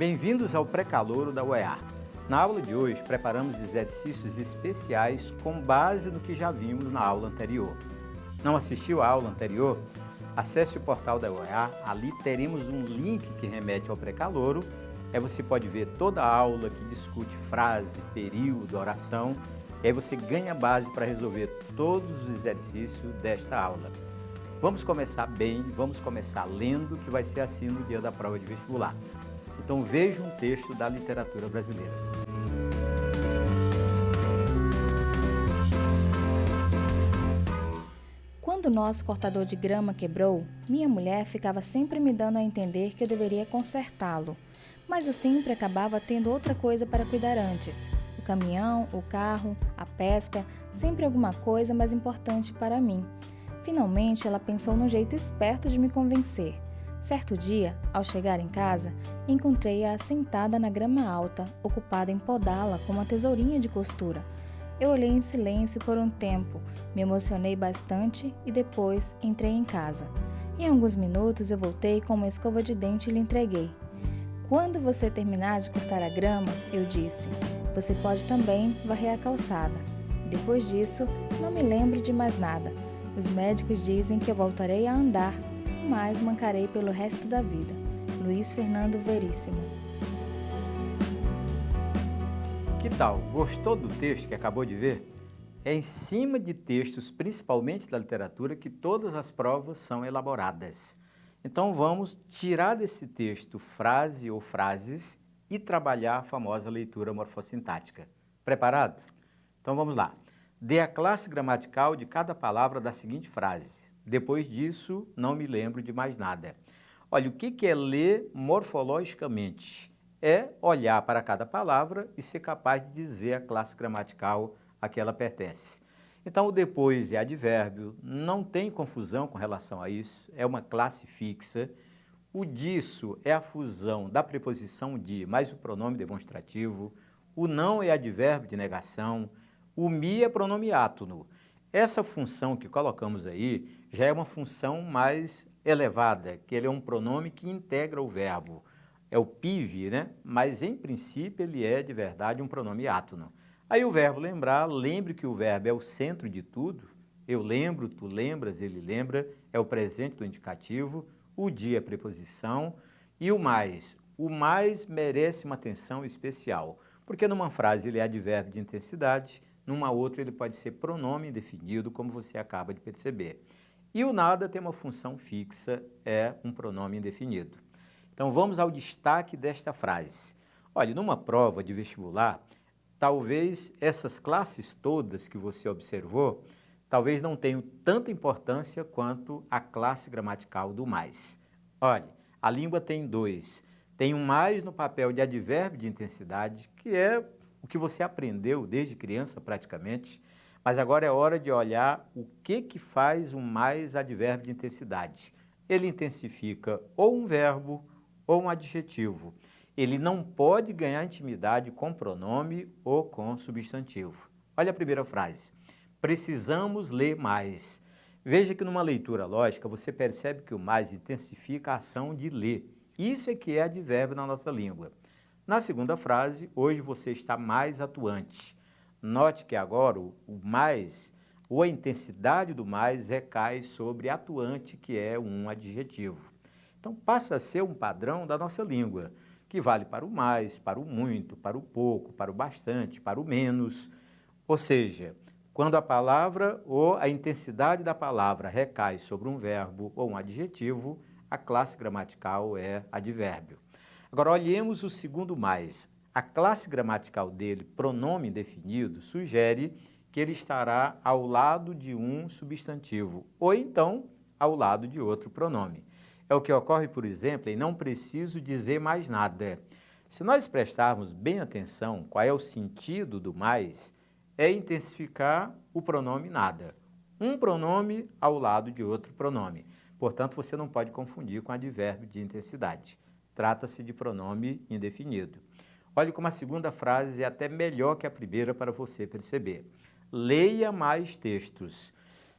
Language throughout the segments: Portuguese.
Bem-vindos ao Pré-Calouro da UEA. Na aula de hoje, preparamos exercícios especiais com base no que já vimos na aula anterior. Não assistiu à aula anterior? Acesse o portal da UEA, ali teremos um link que remete ao Pré-Calouro. Aí você pode ver toda a aula que discute frase, período, oração. E aí você ganha base para resolver todos os exercícios desta aula. Vamos começar bem, vamos começar lendo, que vai ser assim no dia da prova de vestibular. Então veja um texto da literatura brasileira. Quando o nosso cortador de grama quebrou, minha mulher ficava sempre me dando a entender que eu deveria consertá-lo. Mas eu sempre acabava tendo outra coisa para cuidar antes. O caminhão, o carro, a pesca, sempre alguma coisa mais importante para mim. Finalmente, ela pensou num jeito esperto de me convencer. Certo dia, ao chegar em casa, encontrei-a sentada na grama alta, ocupada em podá-la com uma tesourinha de costura. Eu olhei em silêncio por um tempo, me emocionei bastante e depois entrei em casa. Em alguns minutos eu voltei com uma escova de dente e lhe entreguei. Quando você terminar de cortar a grama, eu disse, você pode também varrer a calçada. Depois disso, não me lembro de mais nada. Os médicos dizem que eu voltarei a andar, mas mancarei pelo resto da vida. Luiz Fernando Veríssimo. Que tal? Gostou do texto que acabou de ver? É em cima de textos, principalmente da literatura, que todas as provas são elaboradas. Então vamos tirar desse texto frase ou frases e trabalhar a famosa leitura morfossintática. Preparado? Então vamos lá. Dê a classe gramatical de cada palavra da seguinte frase. Depois disso, não me lembro de mais nada. Olha, o que é ler morfologicamente? É olhar para cada palavra e ser capaz de dizer a classe gramatical a que ela pertence. Então, o depois é advérbio, não tem confusão com relação a isso, é uma classe fixa. O disso é a fusão da preposição de mais o pronome demonstrativo. O não é advérbio de negação. O mi é pronome átono. Essa função que colocamos aí já é uma função mais elevada, que ele é um pronome que integra o verbo. É o PIV, né? Mas em princípio ele é de verdade um pronome átono. Aí o verbo lembrar, lembre que o verbo é o centro de tudo. Eu lembro, tu lembras, ele lembra, é o presente do indicativo, o de é preposição e o mais. O mais merece uma atenção especial, porque numa frase ele é advérbio de intensidade, numa outra ele pode ser pronome indefinido, como você acaba de perceber. E o nada tem uma função fixa, é um pronome indefinido. Então vamos ao destaque desta frase. Olha, numa prova de vestibular, talvez essas classes todas que você observou, talvez não tenham tanta importância quanto a classe gramatical do mais. Olha, a língua tem dois. Tem um mais no papel de advérbio de intensidade, que é o que você aprendeu desde criança praticamente, mas agora é hora de olhar o que faz um mais advérbio de intensidade. Ele intensifica ou um verbo ou um adjetivo. Ele não pode ganhar intimidade com pronome ou com substantivo. Olha a primeira frase. Precisamos ler mais. Veja que numa leitura lógica você percebe que o mais intensifica a ação de ler. Isso é que é advérbio na nossa língua. Na segunda frase, hoje você está mais atuante. Note que agora o mais, ou a intensidade do mais, recai sobre atuante, que é um adjetivo. Então passa a ser um padrão da nossa língua, que vale para o mais, para o muito, para o pouco, para o bastante, para o menos. Ou seja, quando a palavra ou a intensidade da palavra recai sobre um verbo ou um adjetivo, a classe gramatical é advérbio. Agora, olhemos o segundo mais. A classe gramatical dele, pronome indefinido, sugere que ele estará ao lado de um substantivo, ou então ao lado de outro pronome. É o que ocorre, por exemplo, em não preciso dizer mais nada. Se nós prestarmos bem atenção qual é o sentido do mais, é intensificar o pronome nada. Um pronome ao lado de outro pronome. Portanto, você não pode confundir com advérbio de intensidade. Trata-se de pronome indefinido. Olhe como a segunda frase é até melhor que a primeira para você perceber. Leia mais textos.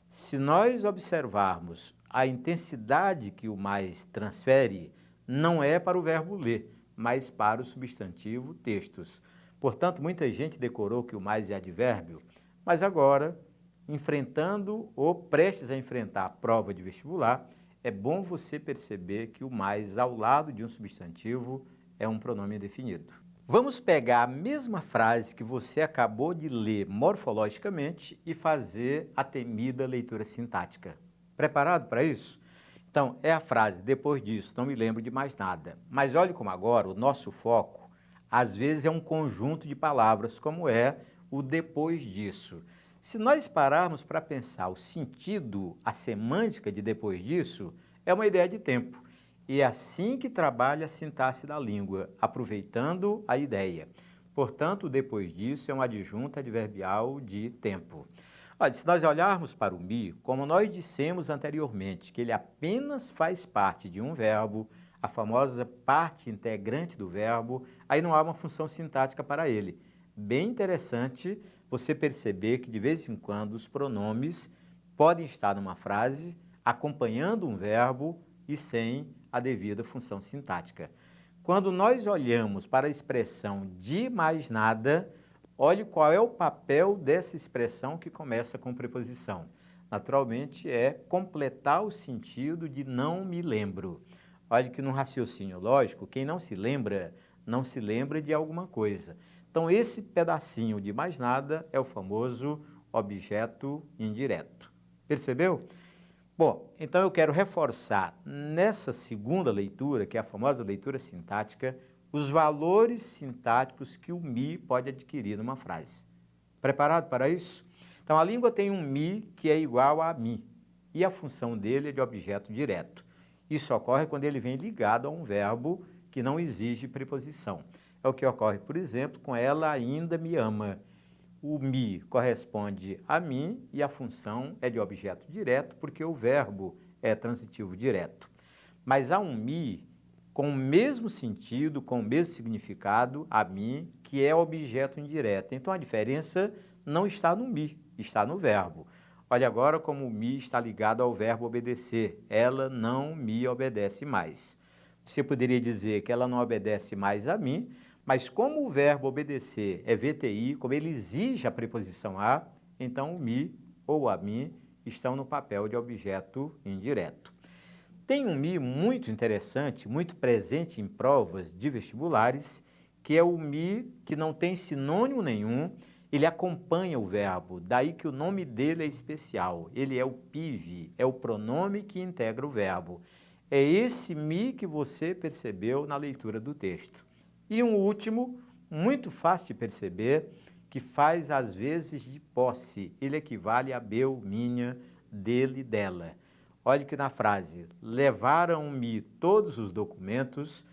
Se nós observarmos a intensidade que o mais transfere, não é para o verbo ler, mas para o substantivo textos. Portanto, muita gente decorou que o mais é advérbio, mas agora, enfrentando ou prestes a enfrentar a prova de vestibular, é bom você perceber que o mais ao lado de um substantivo é um pronome indefinido. Vamos pegar a mesma frase que você acabou de ler morfologicamente e fazer a temida leitura sintática. Preparado para isso? Então, é a frase, depois disso, não me lembro de mais nada. Mas olhe como agora o nosso foco, às vezes, é um conjunto de palavras, como é o depois disso. Se nós pararmos para pensar o sentido, a semântica de depois disso, é uma ideia de tempo. E é assim que trabalha a sintaxe da língua, aproveitando a ideia. Portanto, depois disso é um adjunto adverbial de tempo. Olha, se nós olharmos para o me, como nós dissemos anteriormente, que ele apenas faz parte de um verbo, a famosa parte integrante do verbo, aí não há uma função sintática para ele. Bem interessante você perceber que de vez em quando os pronomes podem estar numa frase acompanhando um verbo e sem a devida função sintática. Quando nós olhamos para a expressão de mais nada, olhe qual é o papel dessa expressão que começa com preposição. Naturalmente, é completar o sentido de não me lembro. Olhe que no raciocínio lógico, quem não se lembra de alguma coisa. Então, esse pedacinho de mais nada é o famoso objeto indireto. Percebeu? Bom, então eu quero reforçar nessa segunda leitura, que é a famosa leitura sintática, os valores sintáticos que o me pode adquirir numa frase. Preparado para isso? Então, a língua tem um me que é igual a mi, e a função dele é de objeto direto. Isso ocorre quando ele vem ligado a um verbo que não exige preposição. É o que ocorre, por exemplo, com ela ainda me ama. O me corresponde a mim e a função é de objeto direto, porque o verbo é transitivo direto. Mas há um me com o mesmo sentido, com o mesmo significado, a mim, que é objeto indireto. Então, a diferença não está no me, está no verbo. Olha agora como o me está ligado ao verbo obedecer. Ela não me obedece mais. Você poderia dizer que ela não obedece mais a mim, mas como o verbo obedecer é VTI, como ele exige a preposição a, então o me ou a mim estão no papel de objeto indireto. Tem um me muito interessante, muito presente em provas de vestibulares, que é o me que não tem sinônimo nenhum, ele acompanha o verbo, daí que o nome dele é especial. Ele é o PIV, é o pronome que integra o verbo. É esse me que você percebeu na leitura do texto. E um último, muito fácil de perceber, que faz às vezes de posse. Ele equivale a meu, minha, dele, dela. Olhe que na frase, levaram-me todos os documentos,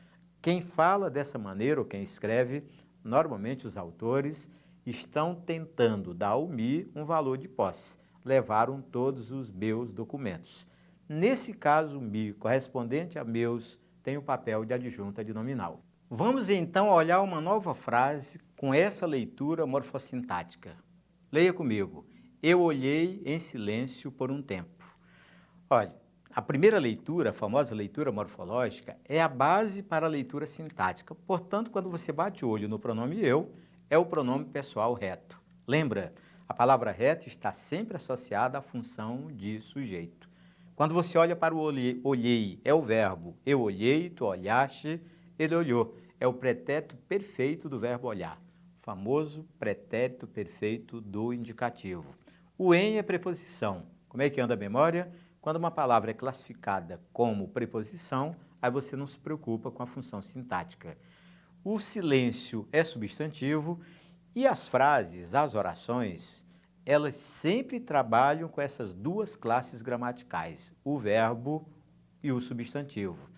quem fala dessa maneira, ou quem escreve, normalmente os autores, estão tentando dar ao me um valor de posse. Levaram todos os meus documentos. Nesse caso, o me correspondente a meus tem o papel de adjunto adnominal. Vamos então olhar uma nova frase com essa leitura morfossintática. Leia comigo. Eu olhei em silêncio por um tempo. Olha, a primeira leitura, a famosa leitura morfológica, é a base para a leitura sintática. Portanto, quando você bate o olho no pronome eu, é o pronome pessoal reto. Lembra? A palavra reto está sempre associada à função de sujeito. Quando você olha para o olhei, é o verbo. Eu olhei, tu olhaste, ele olhou. É o pretérito perfeito do verbo olhar. O famoso pretérito perfeito do indicativo. O em é preposição. Como é que anda a memória? Quando uma palavra é classificada como preposição, aí você não se preocupa com a função sintática. O silêncio é substantivo e as frases, as orações, elas sempre trabalham com essas duas classes gramaticais, o verbo e o substantivo.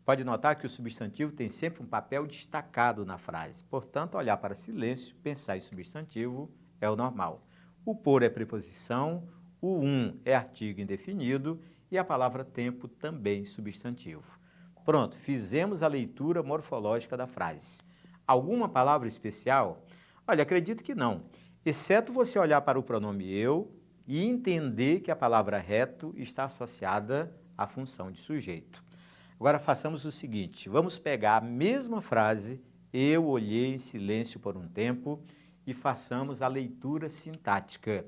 Pode notar que o substantivo tem sempre um papel destacado na frase. Portanto, olhar para silêncio, pensar em substantivo é o normal. O por é preposição, o é artigo indefinido e a palavra tempo também substantivo. Pronto, fizemos a leitura morfológica da frase. Alguma palavra especial? Olha, acredito que não, exceto você olhar para o pronome eu e entender que a palavra reto está associada à função de sujeito. Agora façamos o seguinte, vamos pegar a mesma frase, eu olhei em silêncio por um tempo, e façamos a leitura sintática.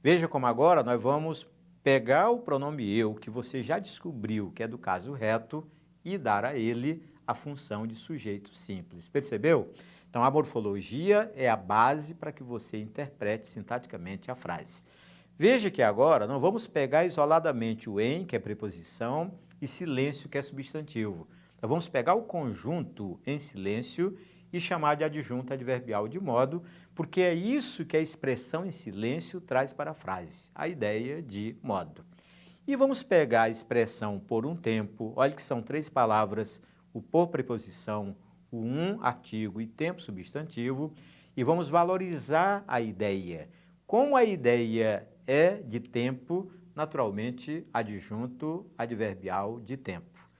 Veja como agora nós vamos pegar o pronome eu, que você já descobriu que é do caso reto, e dar a ele a função de sujeito simples. Percebeu? Então, a morfologia é a base para que você interprete sintaticamente a frase. Veja que agora não vamos pegar isoladamente o em, que é preposição, e silêncio, que é substantivo. Nós vamos pegar o conjunto em silêncio e chamar de adjunto adverbial de modo, porque é isso que a expressão em silêncio traz para a frase, a ideia de modo. E vamos pegar a expressão por um tempo, olha que são 3 palavras, o por preposição, o artigo e tempo substantivo, e vamos valorizar a ideia. Como a ideia é de tempo, naturalmente, adjunto adverbial de tempo.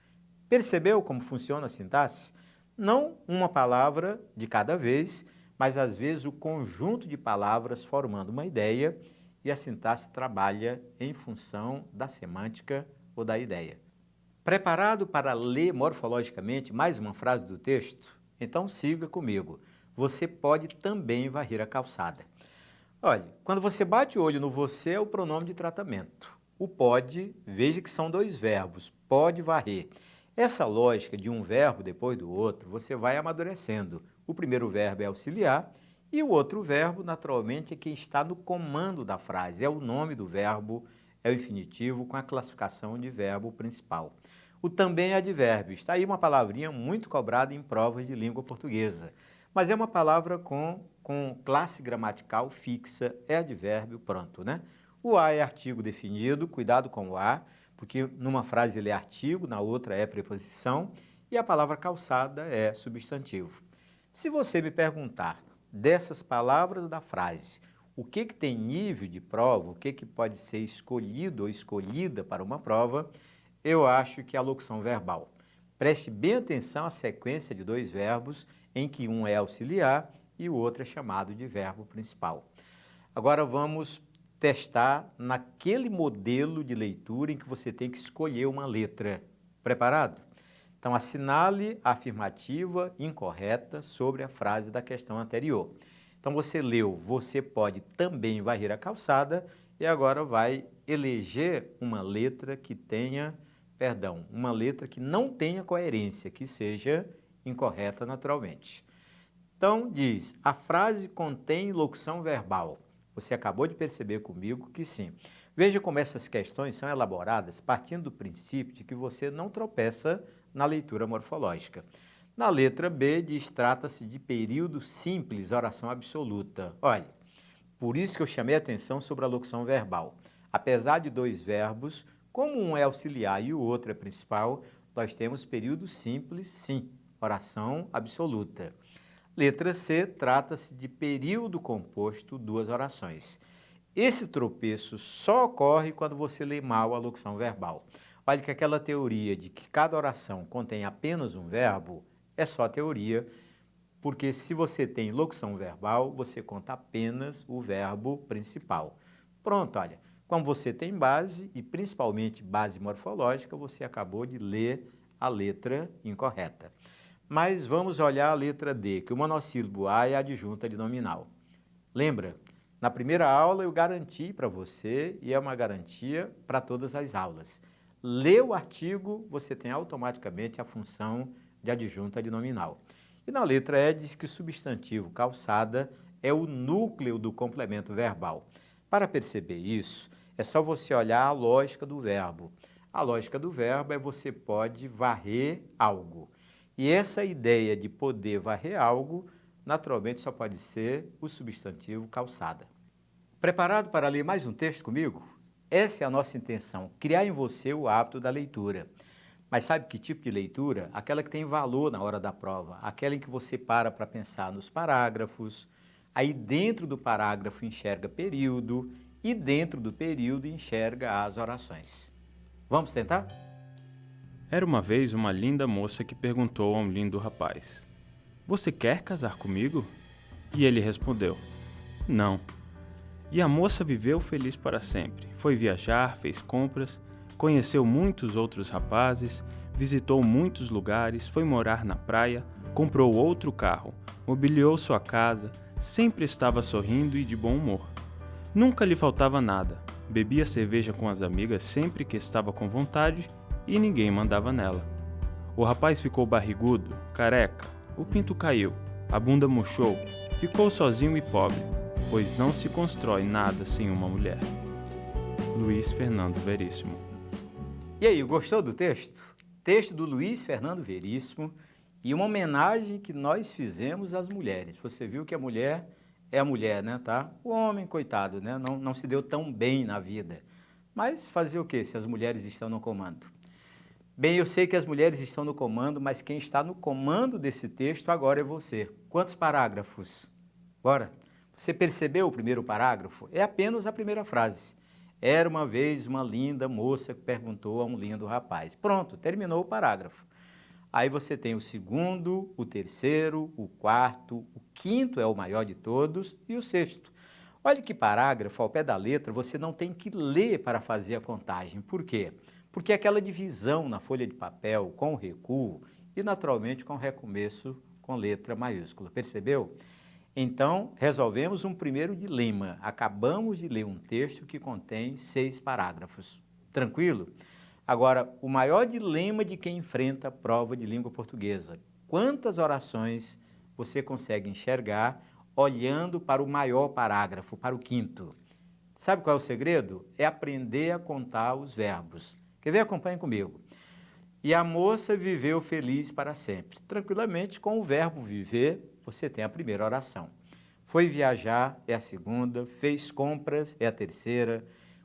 Percebeu como funciona a sintaxe? Não uma palavra de cada vez, mas às vezes o conjunto de palavras formando uma ideia, e a sintaxe trabalha em função da semântica ou da ideia. Preparado para ler morfologicamente mais uma frase do texto? Então siga comigo. Você pode também varrer a calçada. Olha, quando você bate o olho no você é o pronome de tratamento. O pode, veja que são 2 verbos, pode varrer. Essa lógica de um verbo depois do outro, você vai amadurecendo. O primeiro verbo é auxiliar e o outro verbo, naturalmente, é quem está no comando da frase. É o nome do verbo, é o infinitivo com a classificação de verbo principal. O também é advérbio. Está aí uma palavrinha muito cobrada em provas de língua portuguesa. Mas é uma palavra com classe gramatical fixa, é advérbio, pronto, né? O a é artigo definido, cuidado com o a, porque numa frase ele é artigo, na outra é preposição, e a palavra calçada é substantivo. Se você me perguntar dessas palavras da frase, o que tem nível de prova, o que pode ser escolhido ou escolhida para uma prova, eu acho que é a locução verbal. Preste bem atenção à sequência de 2 verbos, em que um é auxiliar e o outro é chamado de verbo principal. Agora vamos testar naquele modelo de leitura em que você tem que escolher uma letra. Preparado? Então, assinale a afirmativa incorreta sobre a frase da questão anterior. Então, você leu, você pode também varrer a calçada, e agora vai eleger uma letra que tenha, uma letra que não tenha coerência, que seja incorreta naturalmente. Então, diz, a frase contém locução verbal. Você acabou de perceber comigo que sim. Veja como essas questões são elaboradas partindo do princípio de que você não tropeça na leitura morfológica. Na letra B diz, trata-se de período simples, oração absoluta. Olha, por isso que eu chamei a atenção sobre a locução verbal. Apesar de 2 verbos, como um é auxiliar e o outro é principal, nós temos período simples, sim, oração absoluta. Letra C, trata-se de período composto, 2 orações. Esse tropeço só ocorre quando você lê mal a locução verbal. Olha que aquela teoria de que cada oração contém apenas um verbo é só teoria, porque se você tem locução verbal, você conta apenas o verbo principal. Pronto, olha, como você tem base, e principalmente base morfológica, você acabou de ler a letra incorreta. Mas vamos olhar a letra D, que o monossílabo A é adjunta de nominal. Lembra? Na primeira aula eu garanti para você, e é uma garantia para todas as aulas. Lê o artigo, você tem automaticamente a função de adjunta de nominal. E na letra E diz que o substantivo calçada é o núcleo do complemento verbal. Para perceber isso, é só você olhar a lógica do verbo. A lógica do verbo é você pode varrer algo. E essa ideia de poder varrer algo, naturalmente só pode ser o substantivo calçada. Preparado para ler mais um texto comigo? Essa é a nossa intenção, criar em você o hábito da leitura. Mas sabe que tipo de leitura? Aquela que tem valor na hora da prova, aquela em que você para pensar nos parágrafos, aí dentro do parágrafo enxerga período e dentro do período enxerga as orações. Vamos tentar? Era uma vez uma linda moça que perguntou a um lindo rapaz: "Você quer casar comigo?" E ele respondeu: "Não." E a moça viveu feliz para sempre. Foi viajar, fez compras, conheceu muitos outros rapazes, visitou muitos lugares, foi morar na praia, comprou outro carro, mobiliou sua casa, sempre estava sorrindo e de bom humor. Nunca lhe faltava nada, bebia cerveja com as amigas sempre que estava com vontade e ninguém mandava nela. O rapaz ficou barrigudo, careca, o pinto caiu, a bunda murchou, ficou sozinho e pobre, pois não se constrói nada sem uma mulher. Luiz Fernando Veríssimo. E aí, gostou do texto? Texto do Luiz Fernando Veríssimo e uma homenagem que nós fizemos às mulheres. Você viu que a mulher é a mulher, né, tá? O homem, coitado, né, não se deu tão bem na vida. Mas fazer o quê se as mulheres estão no comando? Bem, eu sei que as mulheres estão no comando, mas quem está no comando desse texto agora é você. Quantos parágrafos? Bora? Você percebeu o primeiro parágrafo? É apenas a primeira frase. Era uma vez uma linda moça que perguntou a um lindo rapaz. Pronto, terminou o parágrafo. Aí você tem o segundo, o terceiro, o quarto, o quinto é o maior de todos e o sexto. Olha que parágrafo, ao pé da letra, você não tem que ler para fazer a contagem. Por quê? Porque aquela divisão na folha de papel com recuo e, naturalmente, com recomeço com letra maiúscula. Percebeu? Então, resolvemos um primeiro dilema. Acabamos de ler um texto que contém 6 parágrafos. Tranquilo? Agora, o maior dilema de quem enfrenta a prova de língua portuguesa. Quantas orações você consegue enxergar olhando para o maior parágrafo, para o quinto? Sabe qual é o segredo? É aprender a contar os verbos. Quer ver? Acompanhe comigo. E a moça viveu feliz para sempre. Tranquilamente, com o verbo viver, você tem a primeira oração. Foi viajar, é a segunda. Fez compras, é a terceira.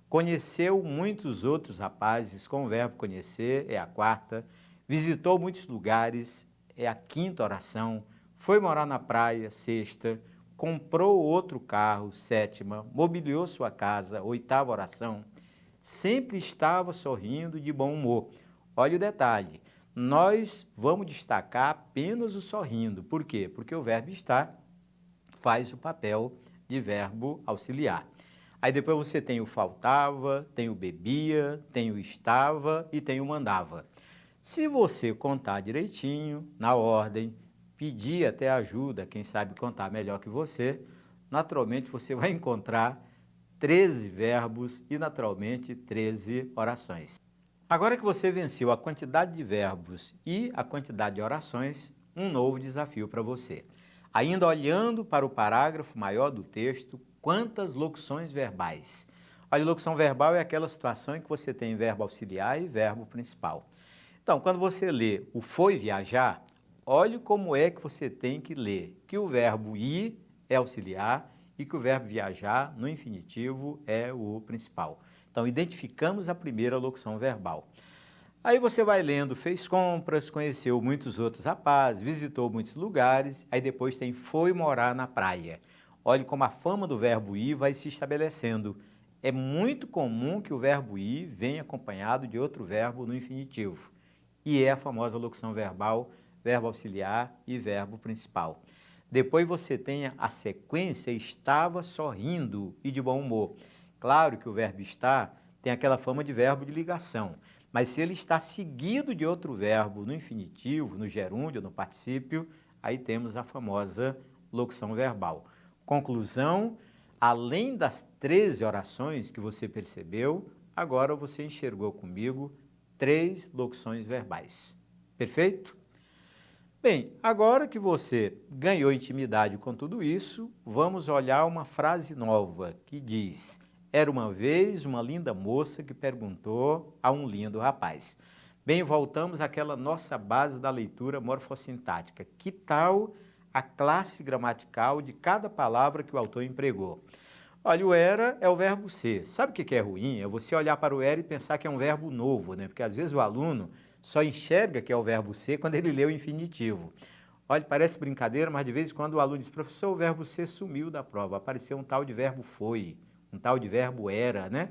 Conheceu muitos outros rapazes, com o verbo conhecer, é a quarta. Visitou muitos lugares, é a quinta oração. Foi morar na praia, sexta. Comprou outro carro, sétima. Mobiliou sua casa, oitava oração. Sempre estava sorrindo de bom humor. Olha o detalhe, nós vamos destacar apenas o sorrindo. Por quê? Porque o verbo estar faz o papel de verbo auxiliar. Aí depois você tem o faltava, tem o bebia, tem o estava e tem o mandava. Se você contar direitinho, na ordem, pedir até ajuda, quem sabe contar melhor que você, naturalmente você vai encontrar 13 verbos e, naturalmente, 13 orações. Agora que você venceu a quantidade de verbos e a quantidade de orações, um novo desafio para você. Ainda olhando para o parágrafo maior do texto, quantas locuções verbais? Olha, locução verbal é aquela situação em que você tem verbo auxiliar e verbo principal. Então, quando você lê o foi viajar, olhe como é que você tem que ler, que o verbo ir é auxiliar e que o verbo viajar, no infinitivo, é o principal. Então, identificamos a primeira locução verbal. Aí você vai lendo, fez compras, conheceu muitos outros rapazes, visitou muitos lugares, aí depois tem foi morar na praia. Olhe como a fama do verbo ir vai se estabelecendo. É muito comum que o verbo ir venha acompanhado de outro verbo no infinitivo. E é a famosa locução verbal, verbo auxiliar e verbo principal. Depois você tem a sequência estava sorrindo e de bom humor. Claro que o verbo estar tem aquela fama de verbo de ligação, mas se ele está seguido de outro verbo no infinitivo, no gerúndio, no particípio, aí temos a famosa locução verbal. Conclusão, além das 13 orações que você percebeu, agora você enxergou comigo 3 locuções verbais. Perfeito? Bem, agora que você ganhou intimidade com tudo isso, vamos olhar uma frase nova que diz: era uma vez uma linda moça que perguntou a um lindo rapaz. Bem, voltamos àquela nossa base da leitura morfossintática. Que tal a classe gramatical de cada palavra que o autor empregou? Olha, o era é o verbo ser. Sabe o que é ruim? É você olhar para o era e pensar que é um verbo novo, né? Porque às vezes o aluno só enxerga que é o verbo ser quando ele lê o infinitivo. Olha, parece brincadeira, mas de vez em quando o aluno diz: professor, o verbo ser sumiu da prova, apareceu um tal de verbo foi, um tal de verbo era, né?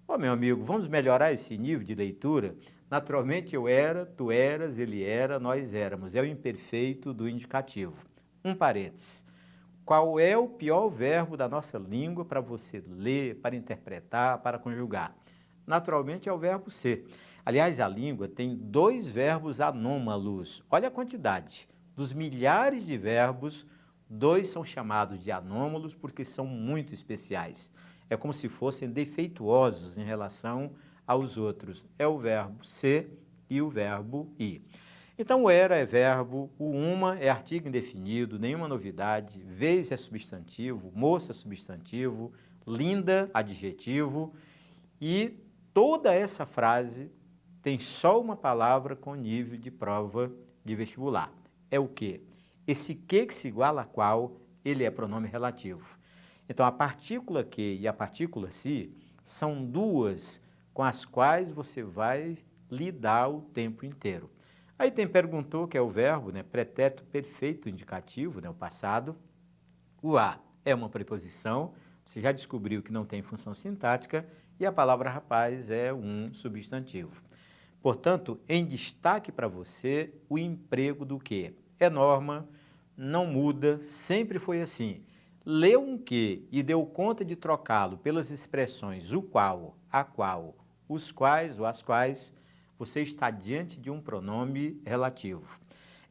Ô, meu amigo, vamos melhorar esse nível de leitura? Naturalmente, eu era, tu eras, ele era, nós éramos. É o imperfeito do indicativo. Um parênteses. Qual é o pior verbo da nossa língua para você ler, para interpretar, para conjugar? Naturalmente, é o verbo ser. Aliás, a língua tem 2 verbos anômalos. Olha a quantidade. Dos milhares de verbos, 2 são chamados de anômalos porque são muito especiais. É como se fossem defeituosos em relação aos outros. É o verbo ser e o verbo ir. Então, o era é verbo, o uma é artigo indefinido, nenhuma novidade, vez é substantivo, moça é substantivo, linda, adjetivo, e toda essa frase tem só uma palavra com nível de prova de vestibular. É o quê? Esse que se iguala a qual, ele é pronome relativo. Então, a partícula que e a partícula se são 2 com as quais você vai lidar o tempo inteiro. Aí tem perguntou, que é o verbo, né, pretérito perfeito indicativo, né, o passado. O a é uma preposição, você já descobriu que não tem função sintática, e a palavra rapaz é um substantivo. Portanto, em destaque para você, o emprego do que? É norma, não muda, sempre foi assim. Leu um que e deu conta de trocá-lo pelas expressões o qual, a qual, os quais ou as quais, você está diante de um pronome relativo.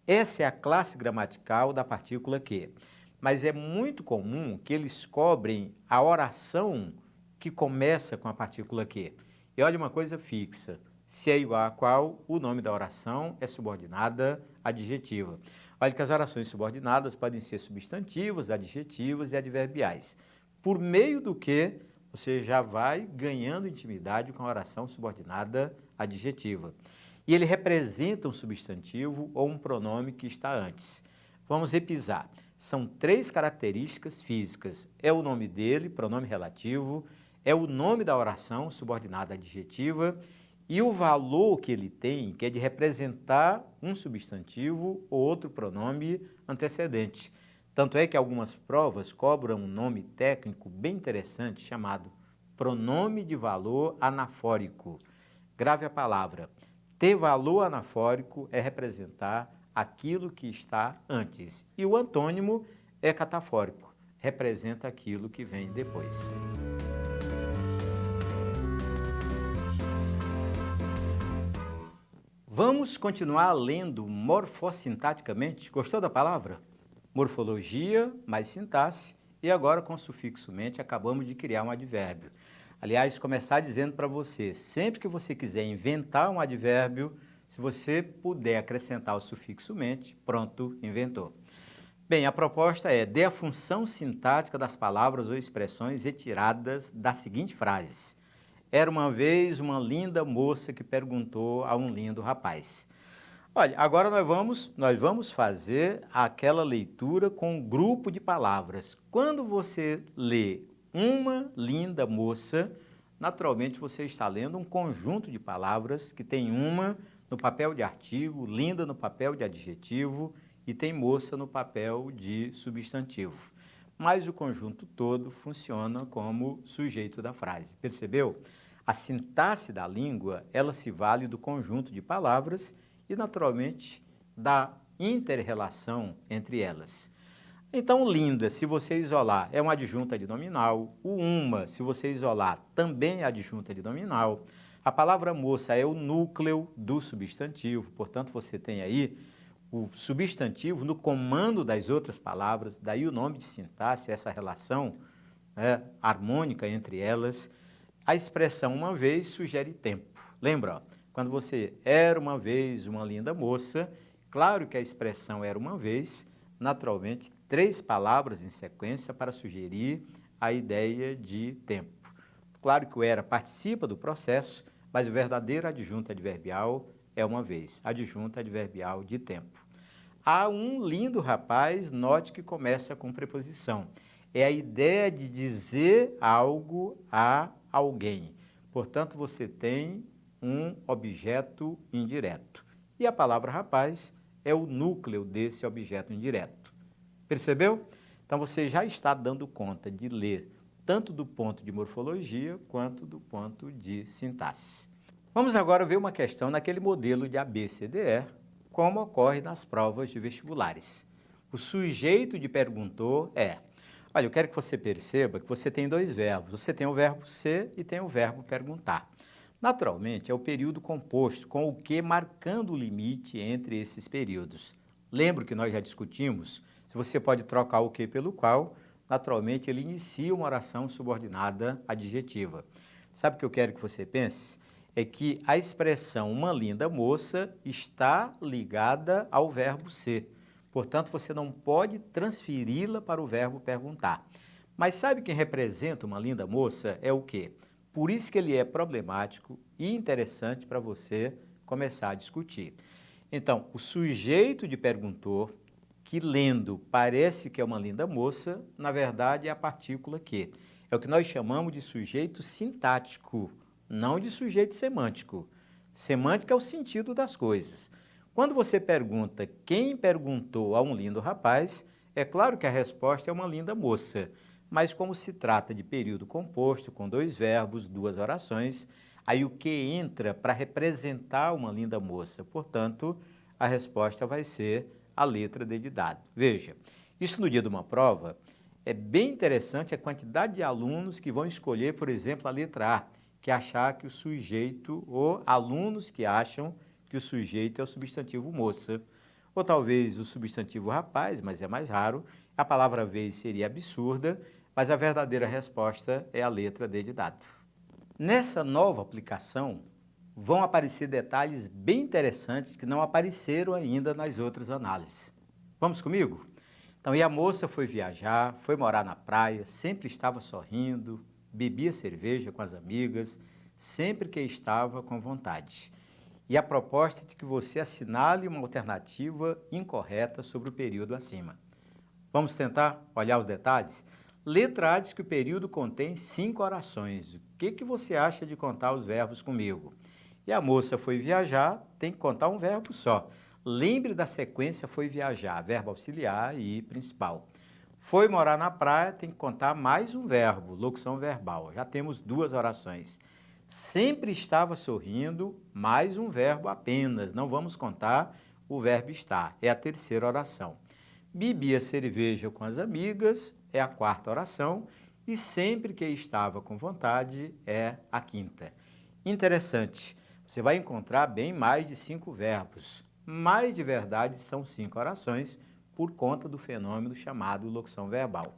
Essa é a classe gramatical da partícula que, mas é muito comum que eles cobrem a oração que começa com a partícula que. E olha uma coisa fixa, se é igual a qual, o nome da oração é subordinada adjetiva. Olha que as orações subordinadas podem ser substantivas, adjetivas e adverbiais. Por meio do que, você já vai ganhando intimidade com a oração subordinada adjetiva. E ele representa um substantivo ou um pronome que está antes. Vamos repisar. São 3 características físicas. É o nome dele, pronome relativo, é o nome da oração subordinada adjetiva e o valor que ele tem, que é de representar um substantivo ou outro pronome antecedente. Tanto é que algumas provas cobram um nome técnico bem interessante chamado pronome de valor anafórico. Grave a palavra. Ter valor anafórico é representar aquilo que está antes. E o antônimo é catafórico, representa aquilo que vem depois. Vamos continuar lendo morfossintaticamente. Gostou da palavra? Morfologia mais sintaxe e agora com sufixo mente acabamos de criar um advérbio. Aliás, começar dizendo para você, sempre que você quiser inventar um advérbio, se você puder acrescentar o sufixo mente, pronto, inventou. Bem, a proposta é, dê a função sintática das palavras ou expressões retiradas da seguinte frase. Era uma vez uma linda moça que perguntou a um lindo rapaz. Olha, agora nós vamos fazer aquela leitura com um grupo de palavras. Quando você lê uma linda moça, naturalmente você está lendo um conjunto de palavras que tem uma no papel de artigo, linda no papel de adjetivo e tem moça no papel de substantivo. Mas o conjunto todo funciona como sujeito da frase. Percebeu? A sintaxe da língua, ela se vale do conjunto de palavras e, naturalmente, da inter-relação entre elas. Então, linda, se você isolar, é uma adjunta de nominal. O uma, se você isolar, também é adjunta de nominal. A palavra moça é o núcleo do substantivo, portanto, você tem aí o substantivo no comando das outras palavras, daí o nome de sintaxe, essa relação harmônica entre elas. A expressão uma vez sugere tempo. Lembra? Ó, quando você era uma vez uma linda moça, claro que a expressão era uma vez, naturalmente, 3 palavras em sequência para sugerir a ideia de tempo. Claro que o era participa do processo, mas o verdadeiro adjunto adverbial é uma vez, adjunto adverbial de tempo. Há um lindo rapaz, note que começa com preposição. É a ideia de dizer algo a alguém. Portanto, você tem um objeto indireto. E a palavra rapaz é o núcleo desse objeto indireto. Percebeu? Então, você já está dando conta de ler tanto do ponto de morfologia quanto do ponto de sintaxe. Vamos agora ver uma questão naquele modelo de ABCDE, como ocorre nas provas de vestibulares. O sujeito de perguntou é... Olha, eu quero que você perceba que você tem 2 verbos. Você tem o verbo ser e tem o verbo perguntar. Naturalmente, é o período composto, com o que marcando o limite entre esses períodos. Lembra que nós já discutimos? Se você pode trocar o que pelo qual, naturalmente ele inicia uma oração subordinada adjetiva. Sabe o que eu quero que você pense? É que a expressão uma linda moça está ligada ao verbo ser. Portanto, você não pode transferi-la para o verbo perguntar. Mas sabe quem representa uma linda moça? É o quê? Por isso que ele é problemático e interessante para você começar a discutir. Então, o sujeito de perguntor, que lendo parece que é uma linda moça, na verdade é a partícula que. É o que nós chamamos de sujeito sintático, não de sujeito semântico. Semântica é o sentido das coisas. Quando você pergunta quem perguntou a um lindo rapaz, é claro que a resposta é uma linda moça. Mas como se trata de período composto, com dois verbos, duas orações, aí o que entra para representar uma linda moça? Portanto, a resposta vai ser a letra D de dado. Veja, isso no dia de uma prova é bem interessante a quantidade de alunos que vão escolher, por exemplo, a letra A, que achar que o sujeito, ou alunos que acham que o sujeito é o substantivo moça, ou talvez o substantivo rapaz, mas é mais raro, a palavra vez seria absurda, mas a verdadeira resposta é a letra D de dado. Nessa nova aplicação, vão aparecer detalhes bem interessantes que não apareceram ainda nas outras análises. Vamos comigo? Então, e a moça foi viajar, foi morar na praia, sempre estava sorrindo, bebia cerveja com as amigas, sempre que estava com vontade. E a proposta é de que você assinale uma alternativa incorreta sobre o período acima. Vamos tentar olhar os detalhes? Letra A diz que o período contém 5 orações. O que você acha de contar os verbos comigo? E a moça foi viajar, tem que contar um verbo só. Lembre da sequência foi viajar, verbo auxiliar e principal. Foi morar na praia, tem que contar mais um verbo, locução verbal. Já temos 2 orações. Sempre estava sorrindo, mais um verbo apenas. Não vamos contar o verbo estar, é a 3ª oração. Bebia cerveja com as amigas, é a 4ª oração, e sempre que estava com vontade, é a 5ª. Interessante, você vai encontrar bem mais de 5 verbos, mas de verdade são 5 orações por conta do fenômeno chamado locução verbal.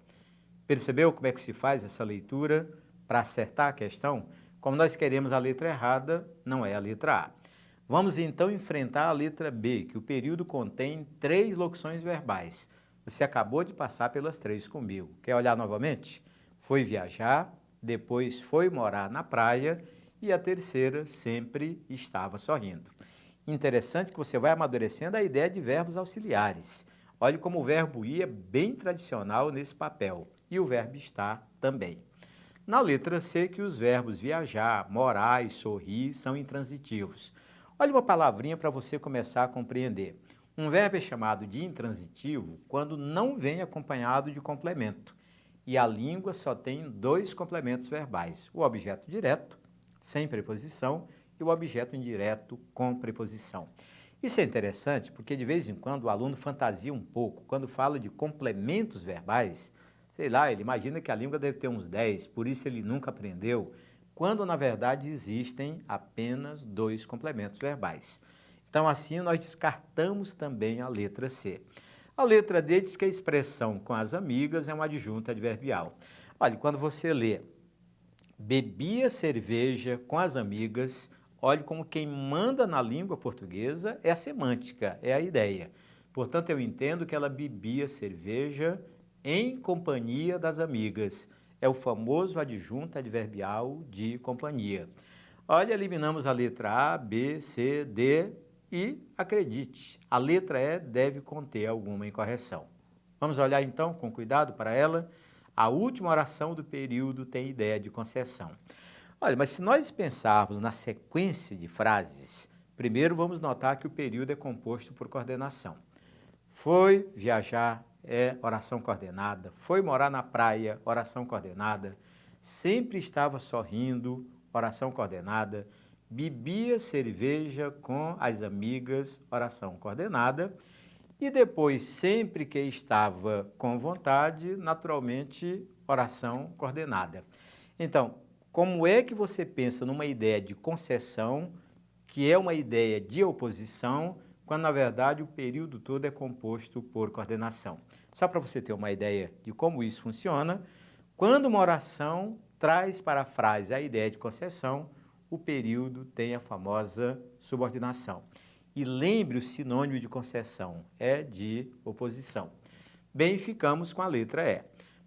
Percebeu como é que se faz essa leitura para acertar a questão? Como nós queremos a letra errada, não é a letra A. Vamos então enfrentar a letra B, que o período contém 3 locuções verbais. Você acabou de passar pelas 3 comigo. Quer olhar novamente? Foi viajar, depois foi morar na praia e a 3ª sempre estava sorrindo. Interessante que você vai amadurecendo a ideia de verbos auxiliares. Olhe como o verbo ir é bem tradicional nesse papel e o verbo estar também. Na letra C, que os verbos viajar, morar e sorrir são intransitivos. Olha uma palavrinha para você começar a compreender. Um verbo é chamado de intransitivo quando não vem acompanhado de complemento. E a língua só tem 2 complementos verbais, o objeto direto, sem preposição, e o objeto indireto com preposição. Isso é interessante porque de vez em quando o aluno fantasia um pouco. Quando fala de complementos verbais, sei lá, ele imagina que a língua deve ter uns 10, por isso ele nunca aprendeu, quando na verdade existem apenas 2 complementos verbais. Então assim nós descartamos também a letra C. A letra D diz que a expressão com as amigas é um adjunto adverbial. Olha, quando você lê bebia cerveja com as amigas, olhe como quem manda na língua portuguesa é a semântica, é a ideia. Portanto, eu entendo que ela bebia cerveja em companhia das amigas. É o famoso adjunto adverbial de companhia. Olha, eliminamos a letra A, B, C, D e, acredite, a letra E deve conter alguma incorreção. Vamos olhar então com cuidado para ela. A última oração do período tem ideia de concessão. Olha, mas se nós pensarmos na sequência de frases, primeiro vamos notar que o período é composto por coordenação. Foi viajar, é oração coordenada. Foi morar na praia, oração coordenada. Sempre estava sorrindo, oração coordenada. Bebia cerveja com as amigas, oração coordenada. E depois, sempre que estava com vontade, naturalmente, oração coordenada. Então, Como é que você pensa numa ideia de concessão, que é uma ideia de oposição, quando na verdade o período todo é composto por coordenação? Só para você ter uma ideia de como isso funciona, quando uma oração traz para a frase a ideia de concessão, o período tem a famosa subordinação. E lembre, o sinônimo de concessão é de oposição. Bem, ficamos com a letra E.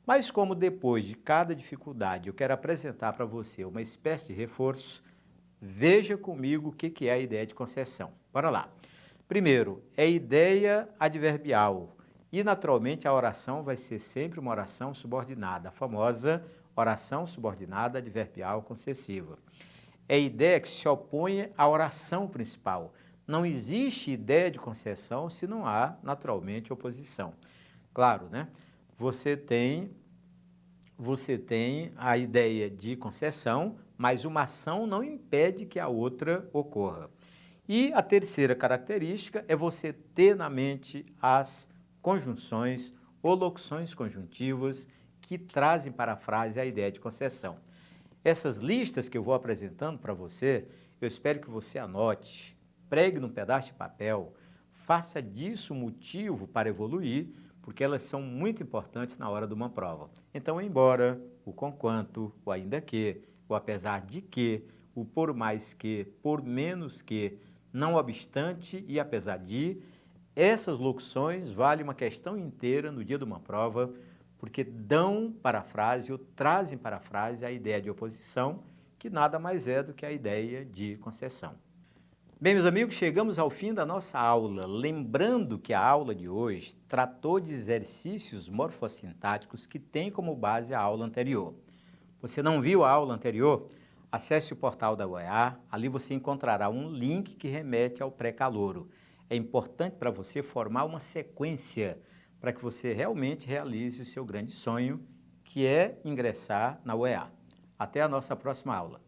Mas como depois de cada dificuldade eu quero apresentar para você uma espécie de reforço, veja comigo o que é a ideia de concessão. Bora lá. Primeiro, é ideia adverbial. E, naturalmente, a oração vai ser sempre uma oração subordinada, a famosa oração subordinada adverbial concessiva. É ideia que se opõe à oração principal. Não existe ideia de concessão se não há, naturalmente, oposição. Claro, né? Você tem a ideia de concessão, mas uma ação não impede que a outra ocorra. E a terceira característica é você ter na mente as conjunções ou locuções conjuntivas que trazem para a frase a ideia de concessão. Essas listas que eu vou apresentando para você, eu espero que você anote, pregue num pedaço de papel, faça disso motivo para evoluir, porque elas são muito importantes na hora de uma prova. Então, embora, o conquanto, o ainda que, o apesar de que, o por mais que, por menos que, não obstante e apesar de, essas locuções valem uma questão inteira no dia de uma prova, porque dão para a frase ou trazem para a frase a ideia de oposição, que nada mais é do que a ideia de concessão. Bem, meus amigos, chegamos ao fim da nossa aula. Lembrando que a aula de hoje tratou de exercícios morfossintáticos que tem como base a aula anterior. Você não viu a aula anterior? Acesse o portal da UEA, ali você encontrará um link que remete ao pré-calouro. É importante para você formar uma sequência para que você realmente realize o seu grande sonho, que é ingressar na UEA. Até a nossa próxima aula.